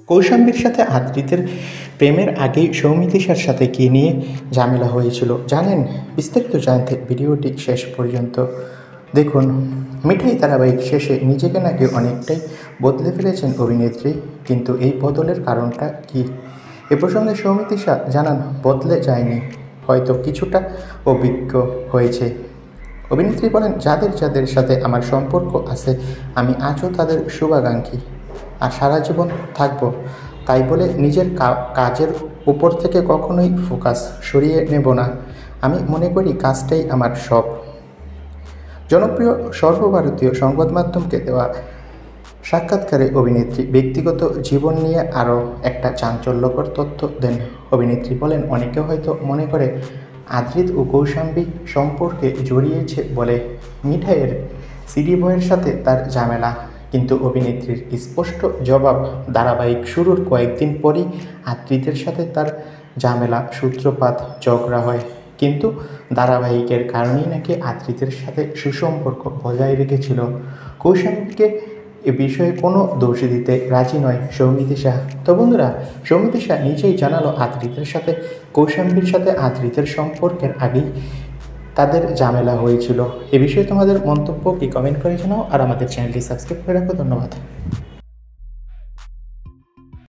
কৌশাম্বীর সাথে আদ্রিতের প্রেমের আগেই সৌমিতিশার সাথে কী নিয়ে ঝামেলা হয়েছিল জানেন? বিস্তারিত জানতে ভিডিওটি শেষ পর্যন্ত দেখুন। মিঠাই ধারাবাহিক শেষে নিজেকে নাকি অনেকটাই বদলে ফেলেছেন অভিনেত্রী, কিন্তু এই বদলের কারণটা কী এ প্রসঙ্গে সৌমিতিশা জানান, বদলে যায়নি, হয়তো কিছুটা অভিজ্ঞ হয়েছে। অভিনেত্রী বলেন, যাদের যাদের সাথে আমার সম্পর্ক আছে আমি আজও তাদের শুভাকাঙ্ক্ষী আর সারা জীবন থাকবো, তাই বলে নিজের কাজের উপর থেকে কখনোই ফোকাস সরিয়ে নেব না। আমি মনে করি কাজটাই আমার সব। জনপ্রিয় সর্বভারতীয় সংবাদ মাধ্যমকে দেওয়া সাক্ষাৎকারে অভিনেত্রী ব্যক্তিগত জীবন নিয়ে আরও একটা চাঞ্চল্যকর তথ্য দেন। অভিনেত্রী বলেন, অনেকে হয়তো মনে করে আদ্রিত ও কৌশাম্বী সম্পর্কে জড়িয়েছে বলে মিঠাইয়ের সিডি বয়ের সাথে তার ঝামেলা, কিন্তু অভিনেত্রীর স্পষ্ট জবাব, ধারাবাহিক শুরুর কয়েকদিন পরই আদ্রিতের সাথে তার ঝামেলা সূত্রপাত, ঝগড়া হয়, কিন্তু ধারাবাহিকের কারণেই নাকি আদ্রিতের সাথে সুসম্পর্ক বজায় রেখেছিল। কৌশাম্বীকে এ বিষয়ে কোনো দোষ দিতে রাজি নয় সৌমিতিশা। তো বন্ধুরা, সৌমিতিশা নিজেই জানালো আদ্রিতের সাথে কৌশাম্বীর সাথে আদ্রিতের সম্পর্কের আগেই তাদের ঝামেলা হয়েছিল। এ বিষয়ে তোমাদের মন্তব্য কি কমেন্ট করে জানাও, আর আমাদের চ্যানেলটি সাবস্ক্রাইব করে রাখো। ধন্যবাদ।